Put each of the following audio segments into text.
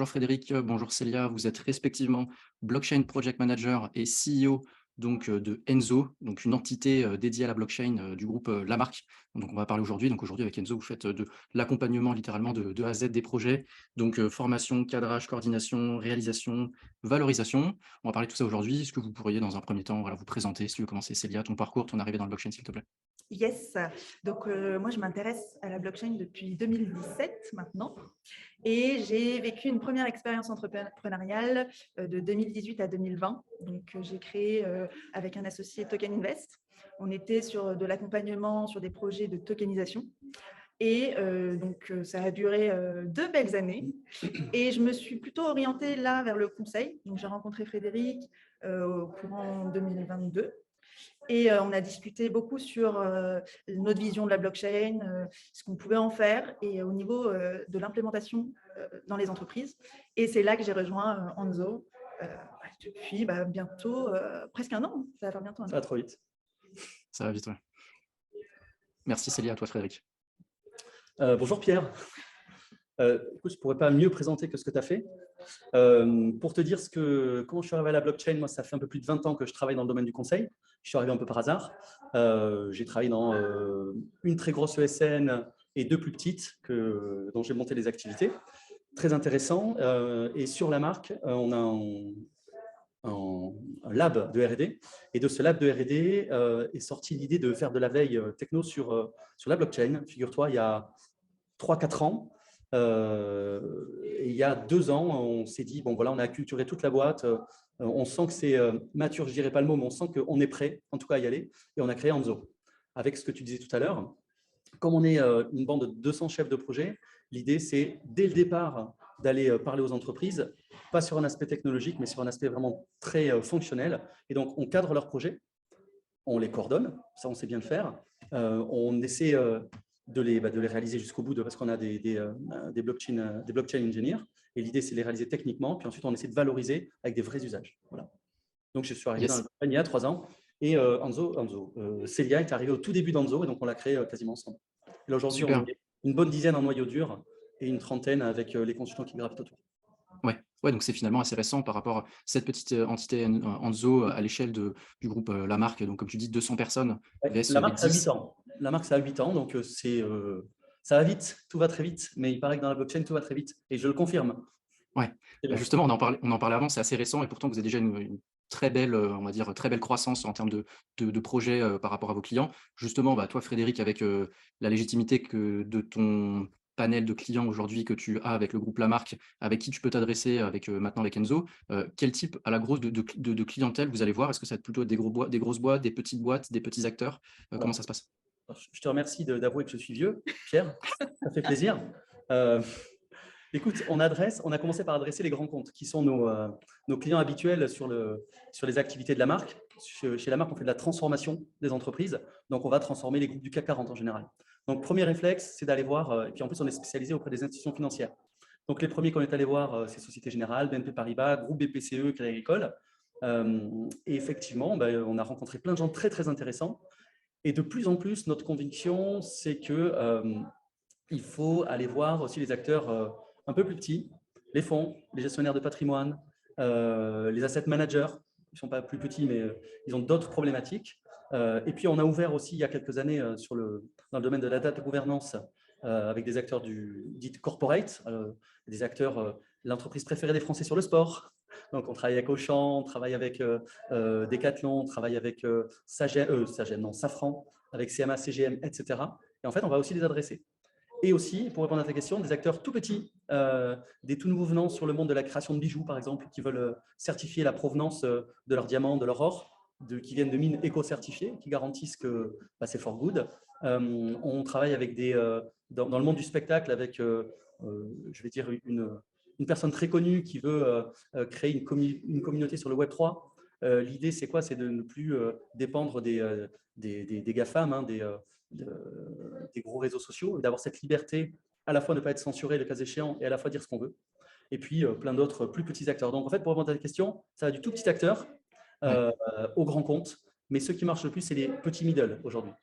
bonjour Frédéric, bonjour Célia. Vous êtes respectivement Blockchain Project Manager et CEO donc, de Enzo, donc une entité dédiée à la blockchain du groupe Lamarck. Donc on va parler aujourd'hui. Donc aujourd'hui avec Enzo, vous faites de l'accompagnement littéralement de A à Z des projets. Donc formation, cadrage, coordination, réalisation, valorisation. On va parler de tout ça aujourd'hui. Est-ce que vous pourriez dans un premier temps voilà, vous présenter, si tu veux commencer Célia, ton parcours, ton arrivée dans le blockchain s'il te plaît? Yes, donc moi je m'intéresse à la blockchain depuis 2017 maintenant et j'ai vécu une première expérience entrepreneuriale de 2018 à 2020. Donc j'ai créé avec un associé Token Invest. On était sur de l'accompagnement sur des projets de tokenisation et donc ça a duré 2 belles années et je me suis plutôt orientée là vers le conseil. Donc j'ai rencontré Frédéric au courant 2022. Et on a discuté beaucoup sur notre vision de la blockchain, ce qu'on pouvait en faire et au niveau de l'implémentation dans les entreprises. Et c'est là que j'ai rejoint Anzo depuis bientôt presque un an. Ça va faire bientôt un Ça an. va trop vite. Ça va vite, ouais. Merci Célia, à toi Frédéric. Bonjour Pierre. Écoute, je ne pourrais pas mieux présenter que ce que tu as fait. Pour te dire comment je suis arrivé à la blockchain, moi, ça fait un peu plus de 20 ans que je travaille dans le domaine du conseil. Je suis arrivé un peu par hasard. J'ai travaillé dans une très grosse ESN et deux plus petites dont j'ai monté les activités. Très intéressant. Et sur la marque, on a un lab de R&D. Et de ce lab de R&D est sortie l'idée de faire de la veille techno sur la blockchain. Figure-toi, il y a 3-4 ans. Et il y a 2 ans, on s'est dit, bon voilà, on a acculturé toute la boîte, on sent que c'est mature, je dirais pas le mot, mais on sent qu'on est prêt, en tout cas à y aller, et on a créé Anzo. Avec ce que tu disais tout à l'heure, comme on est une bande de 200 chefs de projet, l'idée c'est dès le départ d'aller parler aux entreprises, pas sur un aspect technologique, mais sur un aspect vraiment très fonctionnel. Et donc, on cadre leurs projets, on les coordonne, ça on sait bien le faire, on essaie de les réaliser jusqu'au bout parce qu'on a des blockchain engineers. Et l'idée, c'est de les réaliser techniquement. Puis ensuite, on essaie de valoriser avec des vrais usages. Voilà. Donc, je suis arrivé dans le domaine il y a 3 ans. Et Célia est arrivée au tout début d'Anzo. Et donc, on l'a créé quasiment ensemble. Et là, aujourd'hui, on est une bonne dizaine en noyau dur et une trentaine avec les consultants qui gravitent autour. Ouais, donc c'est finalement assez récent par rapport à cette petite entité Anzo à l'échelle du groupe Lamarck. Donc, comme tu dis, 200 personnes. La marque, ça a 8 ans. La marque, ça a 8 ans, donc ça va vite, tout va très vite. Mais il paraît que dans la blockchain, tout va très vite. Et je le confirme. Ouais, justement, on en parlait avant, c'est assez récent et pourtant, vous avez déjà une très belle, on va dire, très belle croissance en termes de projets par rapport à vos clients. Justement, toi, Frédéric, avec la légitimité de ton panel de clients aujourd'hui que tu as avec le groupe Lamarck, avec qui tu peux t'adresser maintenant avec Enzo, quel type à la grosse de clientèle vous allez voir? Est-ce que ça va être plutôt des grosses boîtes, des petites boîtes, des petits acteurs? Comment ça se passe? Je te remercie d'avouer que je suis vieux, Pierre, ça fait plaisir. Écoute, on a commencé par adresser les grands comptes, qui sont nos clients habituels sur les activités de la marque. Chez la marque, on fait de la transformation des entreprises, donc on va transformer les groupes du CAC 40 en général. Donc, premier réflexe, c'est d'aller voir, et puis en plus, on est spécialisé auprès des institutions financières. Donc, les premiers qu'on est allé voir, c'est Société Générale, BNP Paribas, Groupe BPCE, Crédit Agricole. Et effectivement, on a rencontré plein de gens très, très intéressants. Et de plus en plus, notre conviction, c'est qu'il faut aller voir aussi les acteurs un peu plus petits, les fonds, les gestionnaires de patrimoine, les asset managers. Ils ne sont pas plus petits, mais ils ont d'autres problématiques. Et puis, on a ouvert aussi il y a quelques années dans le domaine de la data gouvernance avec des acteurs dit corporate, des acteurs, l'entreprise préférée des Français sur le sport. Donc, on travaille avec Auchan, on travaille avec Decathlon, on travaille avec Safran, avec CMA, CGM, etc. Et en fait, on va aussi les adresser. Et aussi, pour répondre à ta question, des acteurs tout petits, des tout nouveaux venants sur le monde de la création de bijoux, par exemple, qui veulent certifier la provenance de leurs diamants, de leur or, qui viennent de mines éco-certifiées, qui garantissent que c'est for good. On travaille avec dans le monde du spectacle avec, je vais dire, une personne très connue qui veut créer une communauté sur le Web3. L'idée, c'est quoi? C'est de ne plus dépendre des GAFAM, des gros réseaux sociaux, d'avoir cette liberté à la fois ne pas être censuré le cas échéant et à la fois dire ce qu'on veut. Et puis, plein d'autres plus petits acteurs. Donc, en fait, pour répondre à ta question, ça va du tout petit acteur au grand compte. Mais ceux qui marchent le plus, c'est les petits middle aujourd'hui.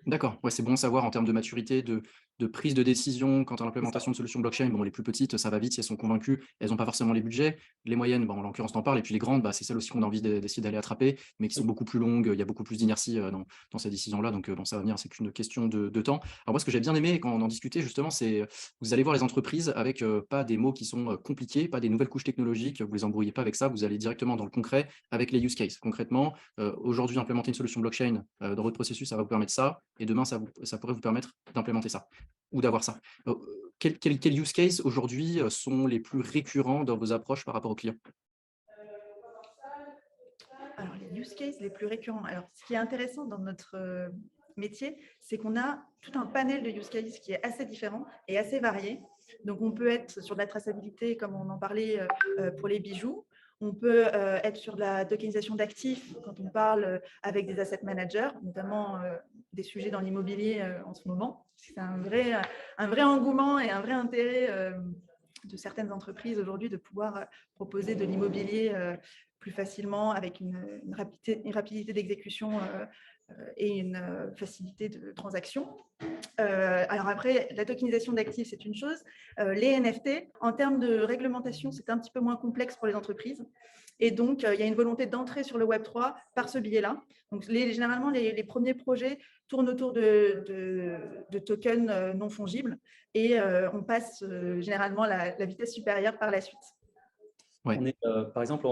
D'accord, ouais, c'est bon à savoir en termes de maturité, de prise de décision quant à l'implémentation de solutions blockchain. Bon, les plus petites, ça va vite, si elles sont convaincues, elles n'ont pas forcément les budgets. Les moyennes, bon, en l'occurrence, t'en parles. Et puis les grandes, c'est celles aussi qu'on a envie d'essayer d'aller attraper, mais qui sont beaucoup plus longues. Il y a beaucoup plus d'inertie dans ces décisions-là. Donc, bon, ça va venir, c'est qu'une question de temps. Alors, moi, ce que j'ai bien aimé quand on en discutait, justement, c'est vous allez voir les entreprises avec pas des mots qui sont compliqués, pas des nouvelles couches technologiques. Vous les embrouillez pas avec ça. Vous allez directement dans le concret avec les use cases. Concrètement, aujourd'hui, implémenter une solution blockchain dans votre processus, ça va vous permettre ça. Et demain, ça pourrait vous permettre d'implémenter ça ou d'avoir ça. Quels use cases aujourd'hui sont les plus récurrents dans vos approches par rapport aux clients? Alors, les use cases les plus récurrents. Alors, ce qui est intéressant dans notre métier, c'est qu'on a tout un panel de use cases qui est assez différent et assez varié. Donc, on peut être sur de la traçabilité, comme on en parlait pour les bijoux. On peut être sur de la tokenisation d'actifs quand on parle avec des asset managers, notamment des sujets dans l'immobilier en ce moment. C'est un vrai engouement et un vrai intérêt de certaines entreprises aujourd'hui de pouvoir proposer de l'immobilier plus facilement avec une rapidité d'exécution et une facilité de transaction. Alors après, la tokenisation d'actifs, c'est une chose. Les NFT, en termes de réglementation, c'est un petit peu moins complexe pour les entreprises. Et donc, il y a une volonté d'entrer sur le Web3 par ce biais-là. Donc, généralement, les premiers projets tournent autour de tokens non fongibles et on passe généralement la vitesse supérieure par la suite. Ouais. Par exemple,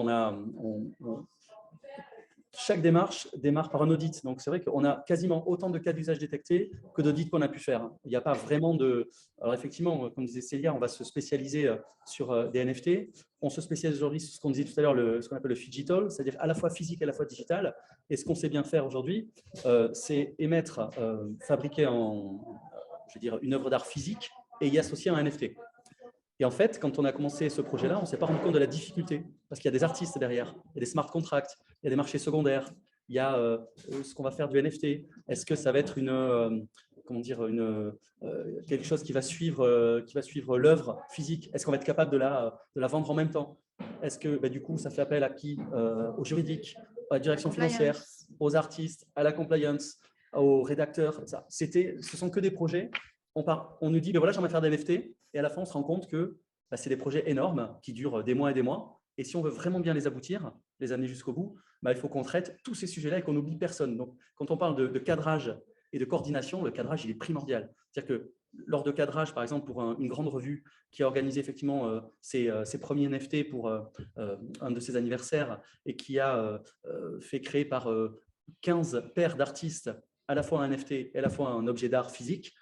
chaque démarche démarre par un audit. Donc, c'est vrai qu'on a quasiment autant de cas d'usage détectés que d'audits qu'on a pu faire. Il n'y a pas vraiment de… Alors, effectivement, comme disait Célia, on va se spécialiser sur des NFT. On se spécialise aujourd'hui sur ce qu'on disait tout à l'heure, ce qu'on appelle le phygital, c'est-à-dire à la fois physique et à la fois digital. Et ce qu'on sait bien faire aujourd'hui, c'est émettre, fabriquer une œuvre d'art physique et y associer un NFT. Et en fait, quand on a commencé ce projet-là, on ne s'est pas rendu compte de la difficulté parce qu'il y a des artistes derrière, il y a des smart contracts, il y a des marchés secondaires, il y a ce qu'on va faire du NFT. Est-ce que ça va être quelque chose qui va suivre l'œuvre physique? Est-ce qu'on va être capable de la vendre en même temps? Est-ce que du coup, ça fait appel à qui? Au juridique, à la direction financière, aux artistes, à la compliance, aux rédacteurs. Ce sont que des projets. On nous dit, voilà, j'aimerais faire des NFT. Et à la fin, on se rend compte que c'est des projets énormes qui durent des mois et des mois. Et si on veut vraiment bien les aboutir, les amener jusqu'au bout, il faut qu'on traite tous ces sujets-là et qu'on n'oublie personne. Donc, quand on parle de cadrage et de coordination, le cadrage, il est primordial. C'est-à-dire que lors de cadrage, par exemple, pour une grande revue qui a organisé effectivement ses premiers NFT pour un de ses anniversaires et qui a fait créer par 15 paires d'artistes à la fois un NFT et à la fois un objet d'art physique,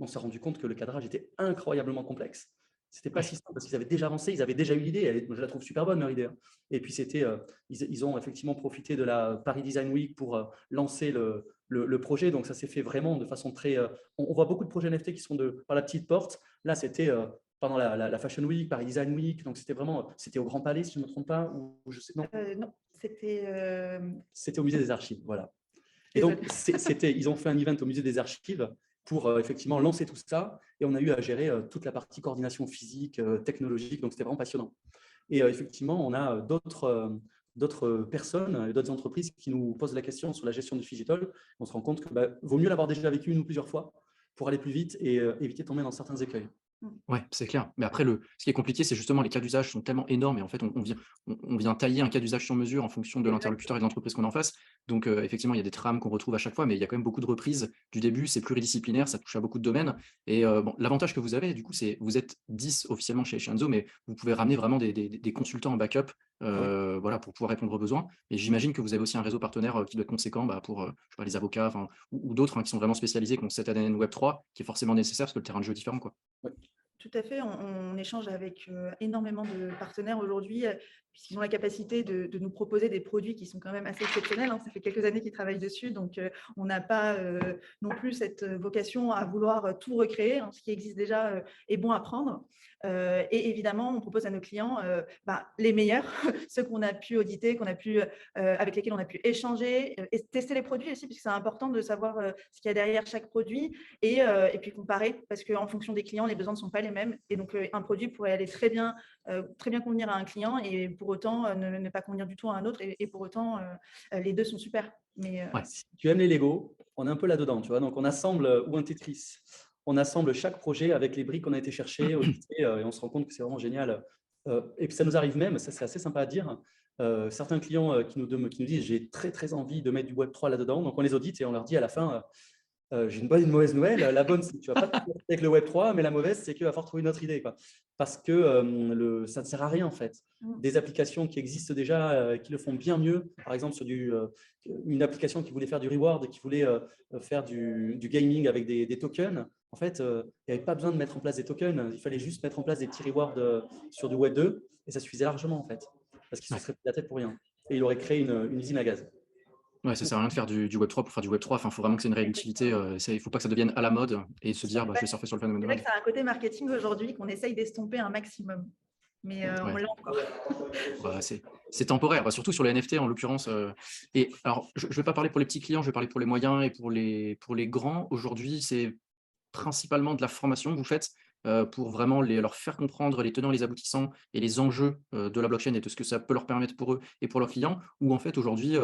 on s'est rendu compte que le cadrage était incroyablement complexe. C'était pas si simple parce qu'ils avaient déjà avancé, ils avaient déjà eu l'idée. Je la trouve super bonne, leur idée. Et puis, ils ont effectivement profité de la Paris Design Week pour lancer le projet. Donc, ça s'est fait vraiment de façon très… On voit beaucoup de projets NFT qui sont par la petite porte. Là, c'était pendant la Fashion Week, Paris Design Week. Donc, c'était au Grand Palais, si je ne me trompe pas. Ou je sais, non, non, c'était… C'était au Musée des Archives, voilà. Et donc, ils ont fait un event au Musée des Archives pour effectivement lancer tout ça. Et on a eu à gérer toute la partie coordination physique, technologique. Donc, c'était vraiment passionnant. Et effectivement, on a d'autres personnes, d'autres entreprises qui nous posent la question sur la gestion du digital. On se rend compte que vaut mieux l'avoir déjà vécu une ou plusieurs fois pour aller plus vite et éviter de tomber dans certains écueils. Ouais, c'est clair. Mais après, ce qui est compliqué, c'est justement les cas d'usage sont tellement énormes et en fait, on vient tailler un cas d'usage sur mesure en fonction de l'interlocuteur et de l'entreprise qu'on a en face. Donc, effectivement, il y a des trames qu'on retrouve à chaque fois, mais il y a quand même beaucoup de reprises du début. C'est pluridisciplinaire, ça touche à beaucoup de domaines. Et l'avantage que vous avez, du coup, c'est vous êtes 10 officiellement chez Scienzo, mais vous pouvez ramener vraiment des consultants en backup voilà, pour pouvoir répondre aux besoins. Et j'imagine que vous avez aussi un réseau partenaire qui doit être conséquent pour je sais pas, les avocats ou d'autres qui sont vraiment spécialisés, qui ont cette ADN Web3 qui est forcément nécessaire parce que le terrain de jeu est différent, quoi. Ouais. Tout à fait, on échange avec énormément de partenaires aujourd'hui, puisqu'ils ont la capacité de nous proposer des produits qui sont quand même assez exceptionnels. Ça fait quelques années qu'ils travaillent dessus, donc on n'a pas non plus cette vocation à vouloir tout recréer. Ce qui existe déjà est bon à prendre. Et évidemment, on propose à nos clients les meilleurs, ceux qu'on a pu auditer, avec lesquels on a pu échanger, et tester les produits aussi, puisque c'est important de savoir ce qu'il y a derrière chaque produit et puis comparer, parce qu'en fonction des clients, les besoins ne sont pas les mêmes. Et donc, un produit pourrait aller très bien convenir à un client et pour autant ne pas convenir du tout à un autre. Et pour autant, les deux sont super. Mais, Si tu aimes les Lego, on est un peu là-dedans, tu vois. Donc, on assemble ou un Tetris on assemble chaque projet avec les briques qu'on a été chercher et on se rend compte que c'est vraiment génial. Et puis ça nous arrive même, ça c'est assez sympa à dire, certains clients qui nous disent j'ai très très envie de mettre du Web3 là-dedans, donc on les audite et on leur dit à la fin j'ai une bonne et une mauvaise nouvelle. La bonne, c'est que tu ne vas pas te avec le Web3, mais la mauvaise, c'est qu'il va falloir trouver une autre idée, quoi. Parce que ça ne sert à rien, en fait. Des applications qui existent déjà, qui le font bien mieux, par exemple sur une application qui voulait faire du reward, qui voulait faire du gaming avec des tokens. En fait, il n'y avait pas besoin de mettre en place des tokens, il fallait juste mettre en place des petits rewards sur du Web2, et ça suffisait largement, en fait, parce qu'il se serait pris la tête pour rien. Et il aurait créé une usine à gaz. Ouais, ça sert à rien de faire du Web3 pour faire du Web3. Enfin, il faut vraiment que c'est une réelle utilité. Il ne faut pas que ça devienne à la mode et se dire, je vais surfer sur le phénomène de C'est vrai mode. que c'est un côté marketing aujourd'hui qu'on essaye d'estomper un maximum. Mais on l'a encore. C'est temporaire, surtout sur les NFT en l'occurrence. Et alors, je ne vais pas parler pour les petits clients, je vais parler pour les moyens et pour les grands. Aujourd'hui, c'est principalement de la formation que vous faites pour vraiment leur faire comprendre les tenants et les aboutissants et les enjeux de la blockchain et de ce que ça peut leur permettre pour eux et pour leurs clients, ou en fait aujourd'hui,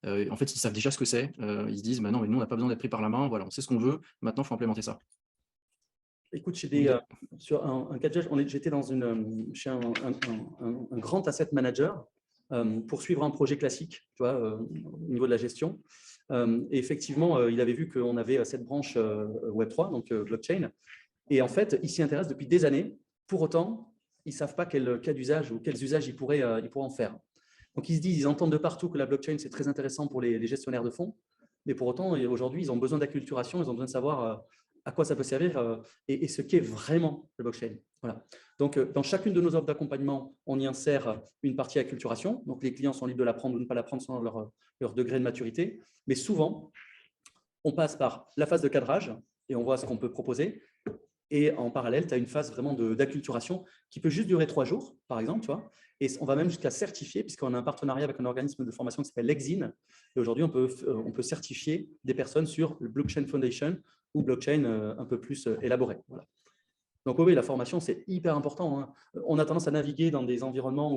ils savent déjà ce que c'est. Ils se disent, non, mais nous, on n'a pas besoin d'être pris par la main, voilà, on sait ce qu'on veut, maintenant, il faut implémenter ça. Écoute, sur un cas de j'étais chez un grand asset manager pour suivre un projet classique, tu vois, au niveau de la gestion. Et effectivement, il avait vu qu'on avait cette branche Web3, donc blockchain. Et en fait, il s'y intéresse depuis des années. Pour autant, ils ne savent pas quel cas d'usage ou quels usages ils pourraient en faire. Donc, ils se disent, ils entendent de partout que la blockchain, c'est très intéressant pour les gestionnaires de fonds. Mais pour autant, aujourd'hui, ils ont besoin d'acculturation, ils ont besoin de savoir à quoi ça peut servir et ce qu'est vraiment la blockchain. Voilà. Donc, dans chacune de nos offres d'accompagnement, on y insère une partie acculturation. Donc, les clients sont libres de la prendre ou de ne pas la prendre selon leur degré de maturité. Mais souvent, on passe par la phase de cadrage et on voit ce qu'on peut proposer. Et en parallèle, tu as une phase vraiment d'acculturation qui peut juste durer 3 jours, par exemple, tu vois. Et on va même jusqu'à certifier, puisqu'on a un partenariat avec un organisme de formation qui s'appelle Lexin. Et aujourd'hui, on peut certifier des personnes sur le Blockchain Foundation ou blockchain un peu plus élaboré. Voilà. Donc oui, la formation, c'est hyper important, hein. On a tendance à naviguer dans des environnements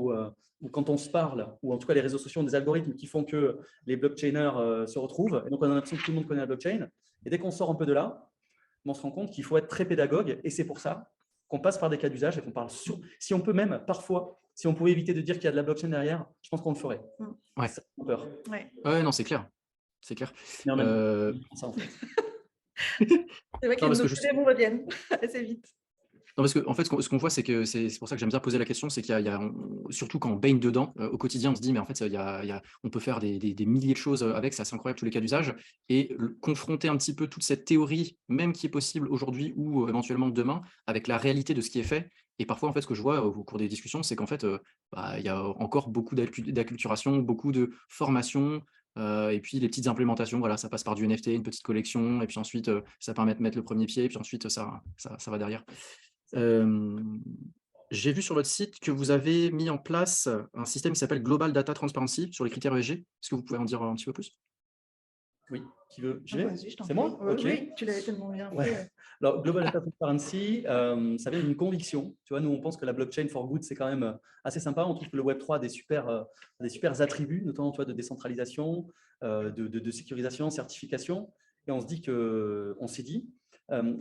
où quand on se parle, ou en tout cas les réseaux sociaux ont des algorithmes qui font que les blockchainers se retrouvent. Et donc, on a l'impression que tout le monde connaît la blockchain. Et dès qu'on sort un peu de là, on se rend compte qu'il faut être très pédagogue. Et c'est pour ça qu'on passe par des cas d'usage et qu'on parle sur… Si on peut même, parfois, si on pouvait éviter de dire qu'il y a de la blockchain derrière, je pense qu'on le ferait. Ouais. Ça fait peur. Ouais, non, c'est clair. C'est clair. Mais en même temps, ça, en fait. C'est vrai que nos idées vous reviennent assez vite. Non, parce qu'en fait, ce qu'on voit, c'est que c'est pour ça que j'aime bien poser la question, c'est qu'il y a surtout quand on baigne dedans, au quotidien, on se dit, mais en fait, on peut faire des milliers de choses avec, c'est assez incroyable tous les cas d'usage, et confronter un petit peu toute cette théorie, même qui est possible aujourd'hui ou éventuellement demain, avec la réalité de ce qui est fait. Et parfois, en fait, ce que je vois au cours des discussions, c'est qu'en fait, il y a encore beaucoup d'acculturation, beaucoup de formation, et puis les petites implémentations, voilà, ça passe par du NFT, une petite collection, et puis ensuite, ça permet de mettre le premier pied, et puis ensuite, ça va derrière. J'ai vu sur votre site que vous avez mis en place un système qui s'appelle Global Data Transparency sur les critères ESG. Est-ce que vous pouvez en dire un petit peu plus? Oui, qui veut? C'est moi? Okay. Oui, tu l'avais tellement bien fait. Alors, Global Data Transparency, ça vient d'une conviction. Tu vois, nous, on pense que la blockchain for good, c'est quand même assez sympa. On trouve que le Web3 a des super attributs, notamment de décentralisation, de sécurisation, certification. Et on s'est dit,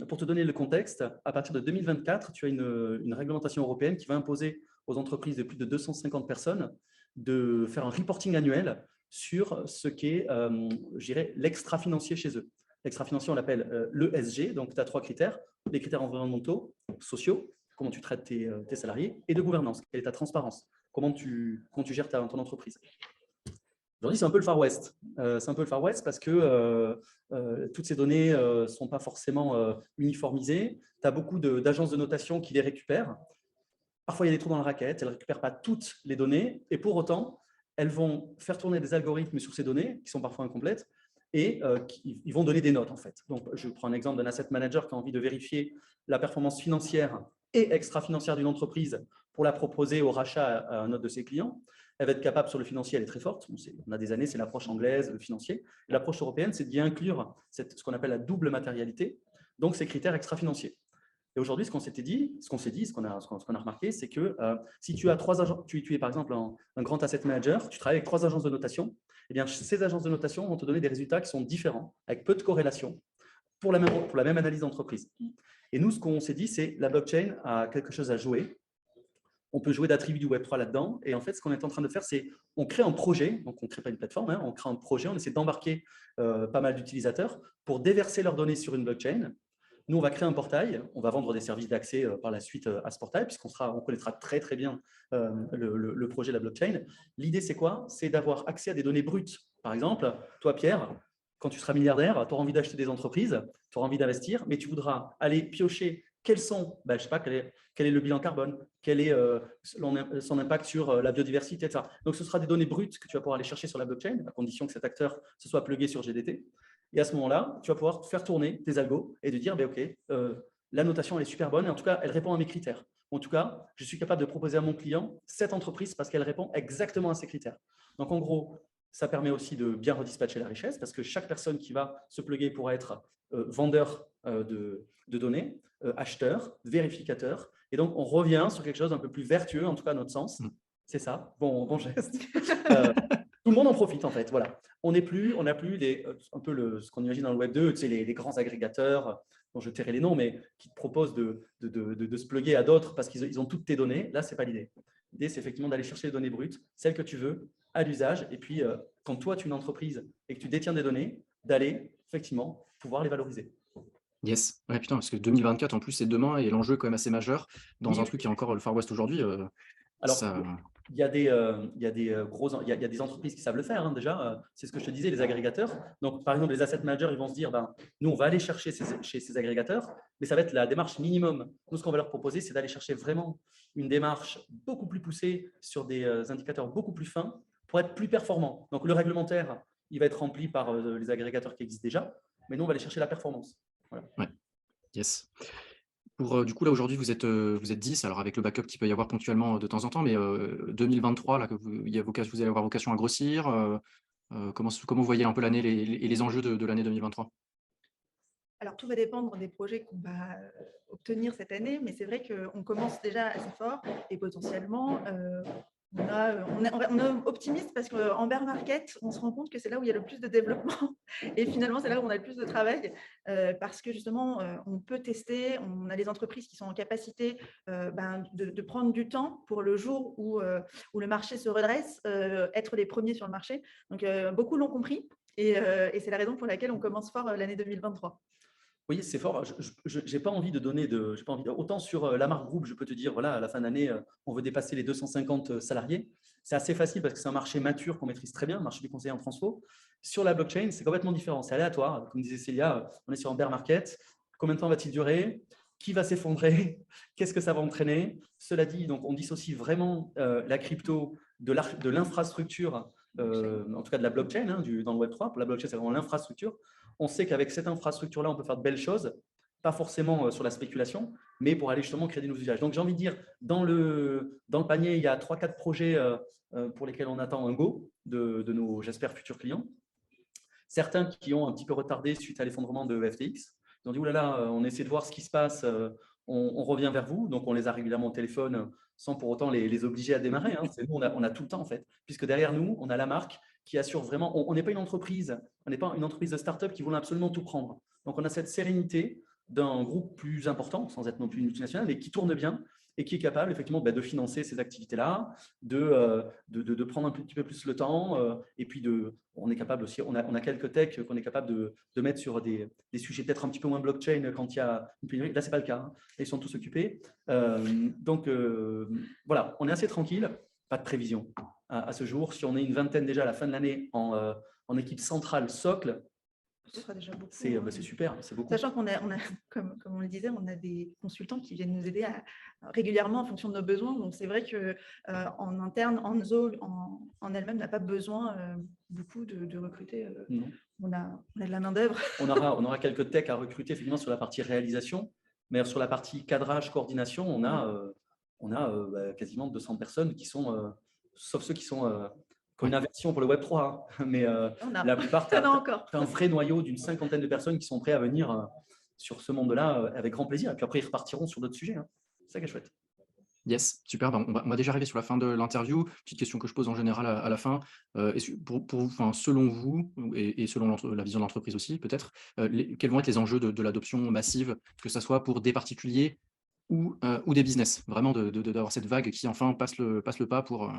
pour te donner le contexte, à partir de 2024, tu as une réglementation européenne qui va imposer aux entreprises de plus de 250 personnes de faire un reporting annuel sur ce qu'est, je dirais, l'extra-financier chez eux. L'extra-financier, on l'appelle l'ESG, donc tu as 3 critères, les critères environnementaux, sociaux, comment tu traites tes salariés, et de gouvernance, quelle est ta transparence, comment tu gères ton entreprise. Aujourd'hui, c'est un peu le Far West. C'est un peu le Far West parce que toutes ces données ne sont pas forcément uniformisées. Tu as beaucoup d'agences de notation qui les récupèrent. Parfois, il y a des trous dans la raquette. Elles ne récupèrent pas toutes les données. Et pour autant, elles vont faire tourner des algorithmes sur ces données qui sont parfois incomplètes et ils vont donner des notes, en fait. Donc, je prends un exemple d'un asset manager qui a envie de vérifier la performance financière et extra-financière d'une entreprise pour la proposer au rachat à un autre de ses clients. Elle va être capable sur le financier, elle est très forte. On a des années, c'est l'approche anglaise, le financier. L'approche européenne, c'est d'y inclure ce qu'on appelle la double matérialité, donc ces critères extra-financiers. Et aujourd'hui, ce qu'on a remarqué, c'est que si tu as 3 agents, tu es par exemple un grand asset manager, tu travailles avec 3 agences de notation, eh bien, ces agences de notation vont te donner des résultats qui sont différents, avec peu de corrélation, pour la même analyse d'entreprise. Et nous, ce qu'on s'est dit, c'est la blockchain a quelque chose à jouer. On peut jouer d'attributs du Web3 là-dedans. Et en fait, ce qu'on est en train de faire, c'est on crée un projet. Donc, on ne crée pas une plateforme, hein, on crée un projet. On essaie d'embarquer pas mal d'utilisateurs pour déverser leurs données sur une blockchain. Nous, on va créer un portail. On va vendre des services d'accès par la suite à ce portail, puisqu'on connaîtra très, très bien le projet de la blockchain. L'idée, c'est quoi? C'est d'avoir accès à des données brutes. Par exemple, toi, Pierre, quand tu seras milliardaire, tu auras envie d'acheter des entreprises, tu auras envie d'investir, mais tu voudras aller piocher quels sont, je sais pas, quel est le bilan carbone, quel est son impact sur la biodiversité, etc. Donc, ce sera des données brutes que tu vas pouvoir aller chercher sur la blockchain, à condition que cet acteur se soit plugué sur GDT. Et à ce moment-là, tu vas pouvoir faire tourner tes algos et de dire, OK, la notation, elle est super bonne, et en tout cas, elle répond à mes critères. En tout cas, je suis capable de proposer à mon client cette entreprise parce qu'elle répond exactement à ces critères. Donc, en gros, ça permet aussi de bien redispatcher la richesse parce que chaque personne qui va se pluguer pourra être vendeur de données, acheteur, vérificateur. Et donc, on revient sur quelque chose d'un peu plus vertueux, en tout cas à notre sens. C'est ça, bon geste. Tout le monde en profite, en fait. Voilà. On n'a plus un peu ce qu'on imagine dans le Web 2, tu sais, les grands agrégateurs, dont je tairai les noms, mais qui te proposent de se plugger à d'autres parce qu'ils ont toutes tes données. Là, ce n'est pas l'idée. L'idée, c'est effectivement d'aller chercher les données brutes, celles que tu veux, à l'usage. Et puis, quand toi, tu es une entreprise et que tu détiens des données, d'aller effectivement pouvoir les valoriser. Yes. Ouais, putain, parce que 2024, en plus, c'est demain et l'enjeu est quand même assez majeur dans un truc qui est encore le Far West aujourd'hui. Alors, ça... il y a des entreprises qui savent le faire, hein, déjà. C'est ce que je te disais, les agrégateurs. Donc, par exemple, les asset managers, ils vont se dire, nous, on va aller chercher chez ces agrégateurs, mais ça va être la démarche minimum. Nous, ce qu'on va leur proposer, c'est d'aller chercher vraiment une démarche beaucoup plus poussée sur des indicateurs beaucoup plus fins pour être plus performants. Donc, le réglementaire, il va être rempli par les agrégateurs qui existent déjà, mais nous, on va aller chercher la performance. Voilà. Ouais. Yes. Du coup, là, aujourd'hui, vous êtes 10, alors avec le backup qu'il peut y avoir ponctuellement de temps en temps, mais 2023, là, vous allez avoir vocation à grossir. Comment vous voyez un peu l'année et les enjeux de l'année 2023? Alors, tout va dépendre des projets qu'on va obtenir cette année, mais c'est vrai qu'on commence déjà assez fort et potentiellement, on est optimiste parce qu'en bear market, on se rend compte que c'est là où il y a le plus de développement et finalement, c'est là où on a le plus de travail parce que justement, on peut tester, on a les entreprises qui sont en capacité de prendre du temps pour le jour où le marché se redresse, être les premiers sur le marché. Donc, beaucoup l'ont compris et c'est la raison pour laquelle on commence fort l'année 2023. Oui, c'est fort. Je n'ai pas envie de donner autant sur la marque groupe, je peux te dire, voilà, à la fin d'année, on veut dépasser les 250 salariés. C'est assez facile parce que c'est un marché mature qu'on maîtrise très bien, le marché du conseiller en transfo. Sur la blockchain, c'est complètement différent. C'est aléatoire. Comme disait Célia, on est sur un bear market. Combien de temps va-t-il durer? Qui va s'effondrer? Qu'est-ce que ça va entraîner? Cela dit, donc, on dissocie vraiment la crypto de l'infrastructure, en tout cas de la blockchain, hein, dans le Web3. Pour la blockchain, c'est vraiment l'infrastructure. On sait qu'avec cette infrastructure-là, on peut faire de belles choses, pas forcément sur la spéculation, mais pour aller justement créer des nouveaux usages. Donc, j'ai envie de dire, dans le panier, il y a 3-4 projets pour lesquels on attend un go de nos, j'espère, futurs clients. Certains qui ont un petit peu retardé suite à l'effondrement de FTX. Ils ont dit, oulala, on essaie de voir ce qui se passe, on revient vers vous. Donc, on les a régulièrement au téléphone sans pour autant les obliger à démarrer. Hein. Nous, on a tout le temps, en fait, puisque derrière nous, on a la marque qui assure vraiment, on n'est pas une entreprise, on n'est pas une entreprise de start-up qui voulait absolument tout prendre. Donc, on a cette sérénité d'un groupe plus important, sans être non plus une multinationale, mais qui tourne bien et qui est capable effectivement de financer ces activités-là, de prendre un petit peu plus le temps. Et puis, on est capable aussi, on a quelques techs qu'on est capable de mettre sur des sujets peut-être un petit peu moins blockchain quand il y a une pénurie. Là, ce n'est pas le cas. Hein. Ils sont tous occupés. Donc, voilà, on est assez tranquille. Pas de prévision à ce jour. Si on est une vingtaine déjà à la fin de l'année en équipe centrale socle, ce sera déjà beaucoup. C'est super, c'est beaucoup. Sachant qu'on a comme on le disait, on a des consultants qui viennent nous aider régulièrement en fonction de nos besoins. Donc, c'est vrai qu'en interne, Enzo en elle-même n'a pas besoin beaucoup de recruter. On a de la main-d'œuvre. On aura quelques techs à recruter effectivement sur la partie réalisation, mais sur la partie cadrage, coordination, on a quasiment 200 personnes qui sont, sauf ceux qui sont une inversion pour le Web 3, hein. Mais la plupart, tu as un vrai noyau d'une 50aine de personnes qui sont prêts à venir sur ce monde-là avec grand plaisir. Et puis après, ils repartiront sur d'autres sujets. Hein. C'est ça qui est chouette. Yes, super. Ben, on va déjà arriver sur la fin de l'interview. Petite question que je pose en général à la fin. Est-ce que pour vous, enfin, selon vous et selon la vision de l'entreprise aussi peut-être, quels vont être les enjeux de l'adoption massive, que ça soit pour des particuliers ou des business? Vraiment d'avoir cette vague qui enfin passe le pas pour,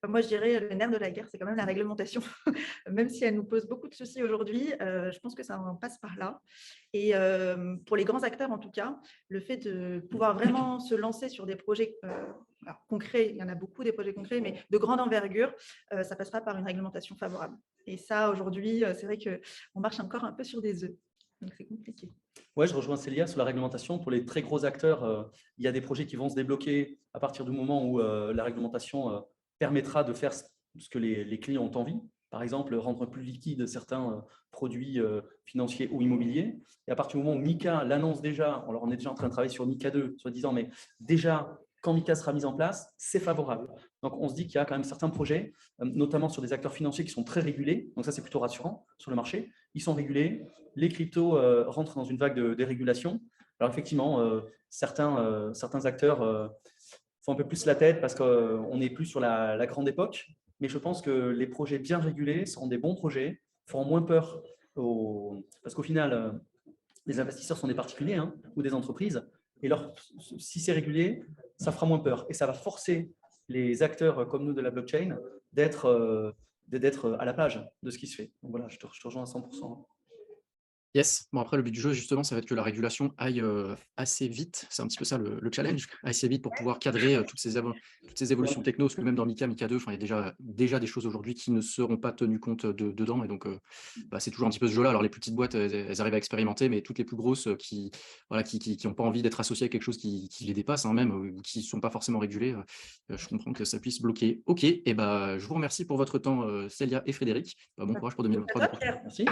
Moi, je dirais le nerf de la guerre, c'est quand même la réglementation. Même si elle nous pose beaucoup de soucis aujourd'hui, je pense que ça en passe par là. Et pour les grands acteurs, en tout cas, le fait de pouvoir vraiment se lancer sur des projets alors, concrets, il y en a beaucoup des projets concrets, mais de grande envergure, ça passera par une réglementation favorable. Et ça, aujourd'hui, c'est vrai qu'on marche encore un peu sur des œufs. Donc, c'est compliqué. Ouais, je rejoins Célia sur la réglementation. Pour les très gros acteurs, il y a des projets qui vont se débloquer à partir du moment où la réglementation permettra de faire ce que les clients ont envie. Par exemple, rendre plus liquides certains produits financiers ou immobiliers. Et à partir du moment où Mika l'annonce déjà, alors on est déjà en train de travailler sur Mika 2, soi-disant, mais déjà, quand Mika sera mis en place, c'est favorable. Donc, on se dit qu'il y a quand même certains projets, notamment sur des acteurs financiers qui sont très régulés. Donc, ça, c'est plutôt rassurant sur le marché. Ils sont régulés. Les cryptos rentrent dans une vague de dérégulation. Alors, effectivement, certains acteurs font un peu plus la tête parce qu'on n'est plus sur la grande époque. Mais je pense que les projets bien régulés seront des bons projets, feront moins peur parce qu'au final, les investisseurs sont des particuliers ou des entreprises. Et si c'est régulé, ça fera moins peur. Et ça va forcer les acteurs comme nous de la blockchain d'être à la page de ce qui se fait. Donc voilà, je te rejoins à 100%. yes. Bon, après, le but du jeu, justement, ça va être que la régulation aille assez vite. C'est un petit peu ça le challenge, assez vite pour pouvoir cadrer toutes ces évolutions techno. Parce que même dans Mika 2, enfin, il y a déjà des choses aujourd'hui qui ne seront pas tenues compte dedans. Et donc, bah, c'est toujours un petit peu ce jeu-là. Alors, les plus petites boîtes, elles arrivent à expérimenter, mais toutes les plus grosses qui n'ont pas envie d'être associées à quelque chose qui les dépasse, même, ou qui ne sont pas forcément régulées, je comprends que ça puisse bloquer. OK, et bah, je vous remercie pour votre temps, Célia et Frédéric. Bon courage pour 2023. À toi, Pierre. Merci.